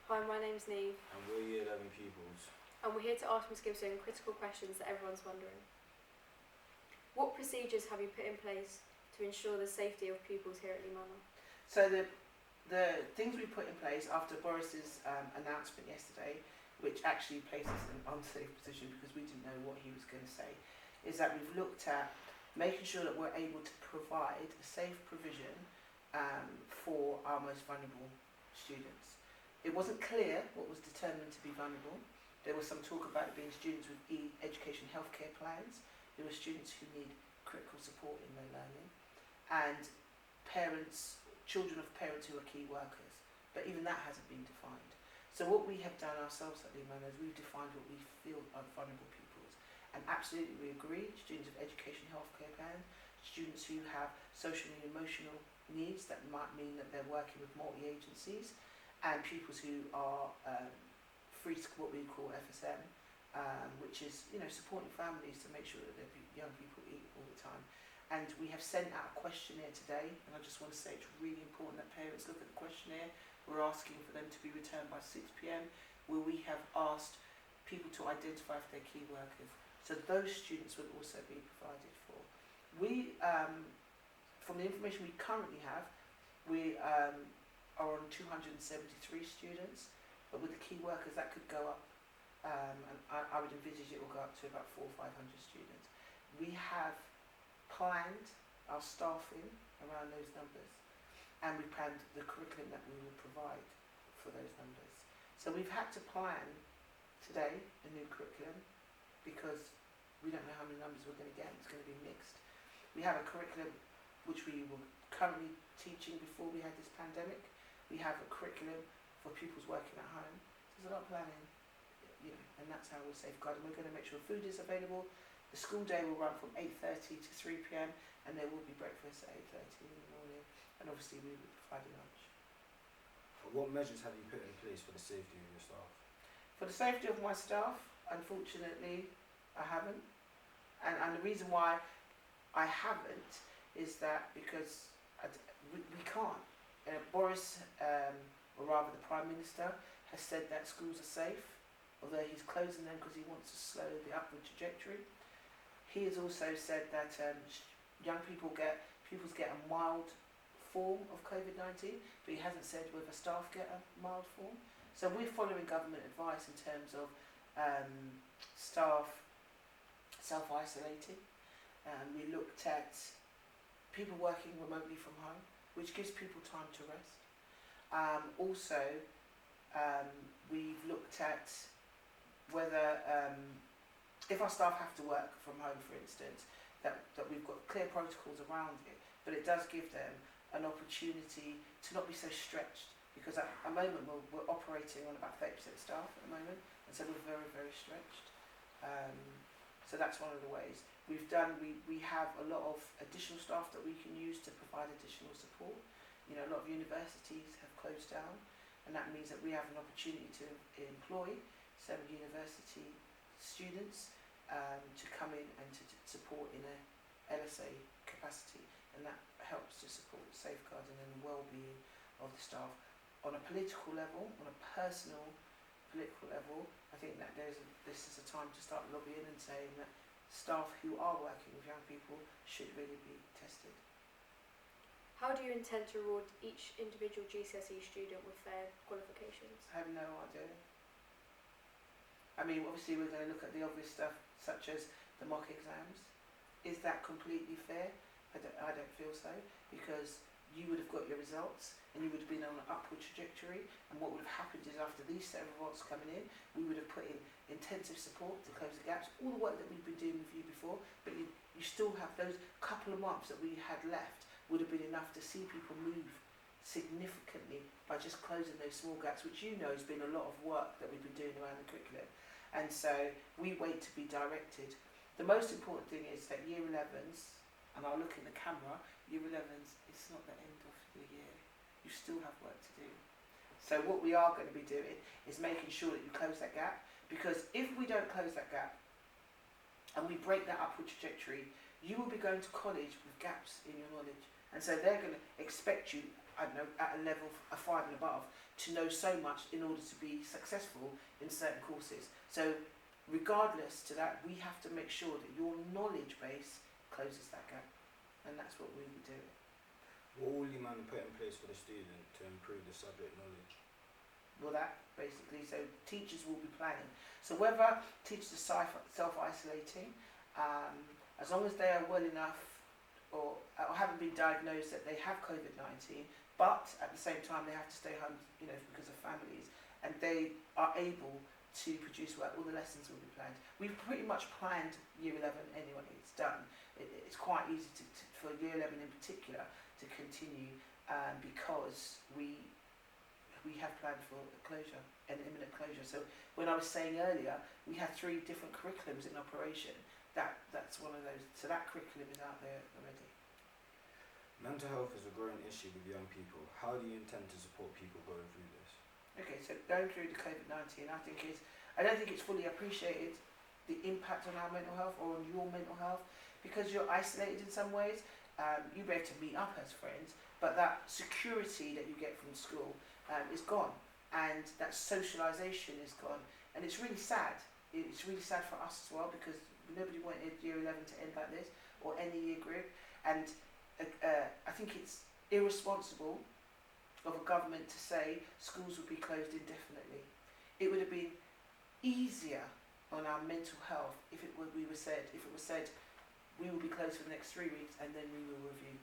Hi, my name's Neve, And we're Year 11 pupils. and we're here to ask Ms Gibson critical questions that everyone's wondering. What procedures have you put in place to ensure the safety of pupils here at Lea Manor? So the things we put in place after Boris's announcement yesterday, which actually placed us in an unsafe position because we didn't know what he was going to say, is that we've looked at making sure that we're able to provide a safe provision for our most vulnerable students. It wasn't clear what was determined to be vulnerable. There was some talk about it being students with education healthcare plans. There were students who need critical support in their learning, and parents, children of parents who are key workers. But even that hasn't been defined. So what we have done ourselves at Lea Manor is we've defined what we feel are vulnerable pupils. And absolutely we agree, students of education healthcare plan, students who have social and emotional needs that might mean that they're working with multi-agencies, and pupils who are free to what we call FSM, which is supporting families to make sure that their young people eat all the time. And we have sent out a questionnaire today, and I just want to say it's really important that parents look at the questionnaire. We're asking for them to be returned by 6 p.m, where we have asked people to identify if they're key workers. So those students will also be provided for. We, from the information we currently have, we are on 273 students, but with the key workers that could go up, and I would envisage it will go up to about 400 or 500 students. We have planned our staffing around those numbers, and we planned the curriculum that we will provide for those numbers. So we've had to plan today a new curriculum because we don't know how many numbers we're going to get. It's going to be mixed. We have a curriculum which we were currently teaching before we had this pandemic. We have a curriculum for pupils working at home. There's a lot of planning, and that's how we'll safeguard. And we're going to make sure food is available. The school day will run from 8:30 to 3 p.m, and there will be breakfast at 8:30 in the morning, and obviously we will be providing lunch. What measures have you put in place for the safety of your staff? For the safety of my staff, unfortunately, I haven't. And the reason why I haven't is that because we can't. Boris, or rather the Prime Minister, has said that schools are safe, although he's closing them because he wants to slow the upward trajectory. He has also said that pupils get a mild form of COVID-19, but he hasn't said whether staff get a mild form. So we're following government advice in terms of staff self-isolating. We looked at people working remotely from home, which gives people time to rest. We've looked at whether if our staff have to work from home, for instance, that we've got clear protocols around it, but it does give them an opportunity to not be so stretched, because at the moment we're operating on about 30% staff at the moment, and so we're very, very stretched. So that's one of the ways. We have a lot of additional staff that we can use to provide additional support. A lot of universities have closed down, and that means that we have an opportunity to employ some university students to come in and to support in a LSA capacity, and that helps to support safeguarding and the well-being of the staff. On a political level, on a personal political level, I think that this is a time to start lobbying and saying that staff who are working with young people should really be tested. How do you intend to reward each individual GCSE student with their qualifications? I have no idea. I mean, obviously we're going to look at the obvious stuff, such as the mock exams. Is that completely fair? I don't feel so, because you would have got your results and you would have been on an upward trajectory, and what would have happened is after these set of results coming in, we would have put in intensive support to close the gaps, all the work that we've been doing with you before, but you still have those couple of months that we had left would have been enough to see people move significantly by just closing those small gaps, which has been a lot of work that we've been doing around the curriculum. And so we wait to be directed. The most important thing is that Year 11s, and I'll look in the camera, Year 11s, it's not the end of the year. You still have work to do. So what we are going to be doing is making sure that you close that gap, because if we don't close that gap and we break that upward trajectory, you will be going to college with gaps in your knowledge. And so they're going to expect you I don't know, at a level a 5 and above, to know so much in order to be successful in certain courses. So regardless to that, we have to make sure that your knowledge base closes that gap, and that's what we will do. What will Lea Manor put in place for the student to improve the subject knowledge? Well, that basically, so teachers will be planning. So whether teachers are self-isolating, as long as they are well enough or haven't been diagnosed that they have COVID-19, but at the same time they have to stay home, because of families, and they are able to produce work, all the lessons will be planned. We've pretty much planned Year 11 anyway, it's done. It's quite easy for Year 11 in particular to continue because we have planned for a closure, an imminent closure. So when I was saying earlier, we have 3 different curriculums in operation. That's one of those. So that curriculum is out there already. Mental health is a growing issue with young people. How do you intend to support people going through this? Okay, so going through the COVID-19, I don't think it's fully appreciated, the impact on our mental health or on your mental health, because you're isolated in some ways. You'll be able to meet up as friends, but that security that you get from school is gone, and that socialisation is gone, and it's really sad. It's really sad for us as well, because nobody wanted Year 11 to end like this, or any year group, and I think it's irresponsible of a government to say schools would be closed indefinitely. It would have been easier on our mental health if it was said we will be closed for the next 3 weeks and then we will review.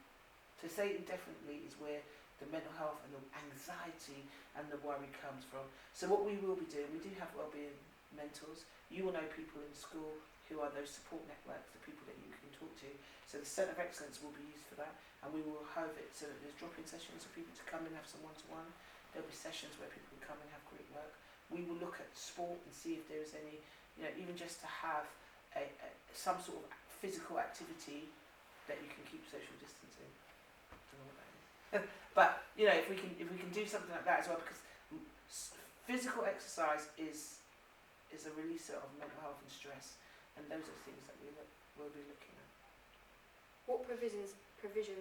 To say indefinitely is where the mental health and the anxiety and the worry comes from. So what we will be doing, we do have wellbeing mentors. You will know people in school who are those support networks, the people that you can talk to. So the Centre of Excellence will be used for that, and we will have it so that there's drop-in sessions for people to come and have some one-to-one. There'll be sessions where people can come and have group work. We will look at sport and see if there is any, even just to have some sort of physical activity that you can keep social distancing. I don't know what that is. But if we can do something like that as well, because physical exercise is a releaser of mental health and stress, and those are things that we'll be looking at. What provisions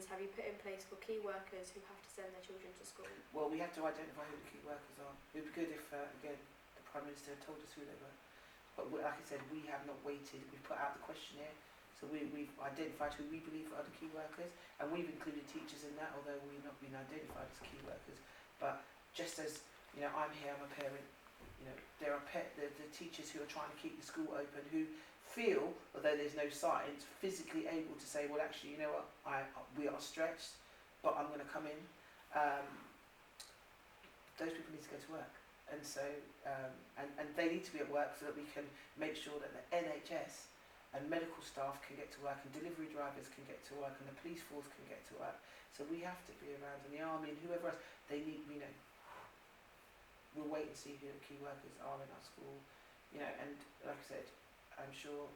have you put in place for key workers who have to send their children to school? Well, we have to identify who the key workers are. It would be good if, again, the Prime Minister had told us who they were. But like I said, we have not waited. We've put out the questionnaire, so we've identified who we believe are the key workers, and we've included teachers in that, although we've not been identified as key workers. But just as, I'm here, I'm a parent, there are the teachers who are trying to keep the school open, who feel, although there's no signs, physically able to say, well, actually, we are stretched, but I'm going to come in. Those people need to go to work, and so and they need to be at work so that we can make sure that the NHS and medical staff can get to work, and delivery drivers can get to work, and the police force can get to work. So we have to be around, and the army and whoever else, they need. We'll wait and see who the key workers are in our school, and like I said, I'm sure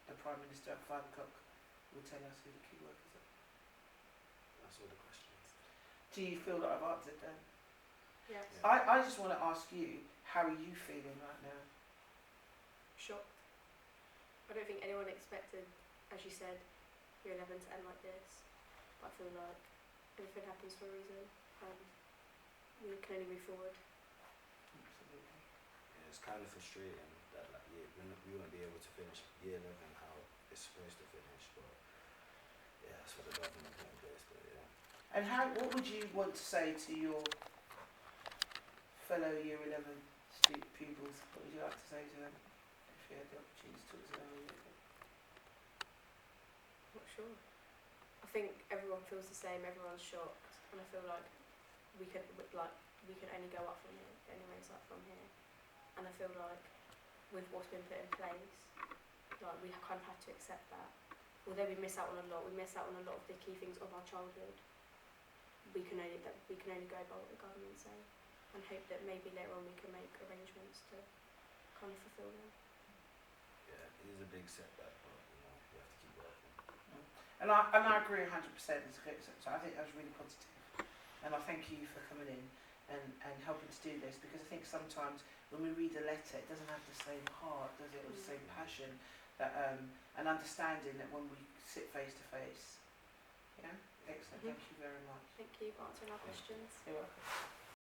the Prime Minister at 5 o'clock will tell us who the key workers are. That's all the questions. Do you feel that I've answered them? Yes. Yeah. I just want to ask you, how are you feeling right now? Shocked. I don't think anyone expected, as you said, Year 11 to end like this. But I feel like everything happens for a reason, and we can only move forward. Absolutely. Yeah, it's kind of frustrating that we won't be able to finish Year 11 how it's supposed to finish, but yeah, that's what the government put in place. But yeah. And what would you want to say to your fellow Year 11 pupils? What would you like to say to them if you had the opportunity to talk to them? Not sure. I think everyone feels the same. Everyone's shocked, and I feel like we can only go up from here. The only way is up from here, and I feel like with what's been put in place, like we kind of have to accept that. Although we miss out on a lot, of the key things of our childhood. We can only go by what the government say, and hope that maybe later on we can make arrangements to kind of fulfil them. Yeah, it is a big setback, but we have to keep working. And I agree 100%. It's great. So I think that was really positive, and I thank you for coming in and helping to do this, because I think sometimes when we read a letter, it doesn't have the same heart, does it, or the same passion, that and understanding that when we sit face to face, yeah. Excellent, Mhm. thank you very much. Thank you for answering our questions. You're welcome.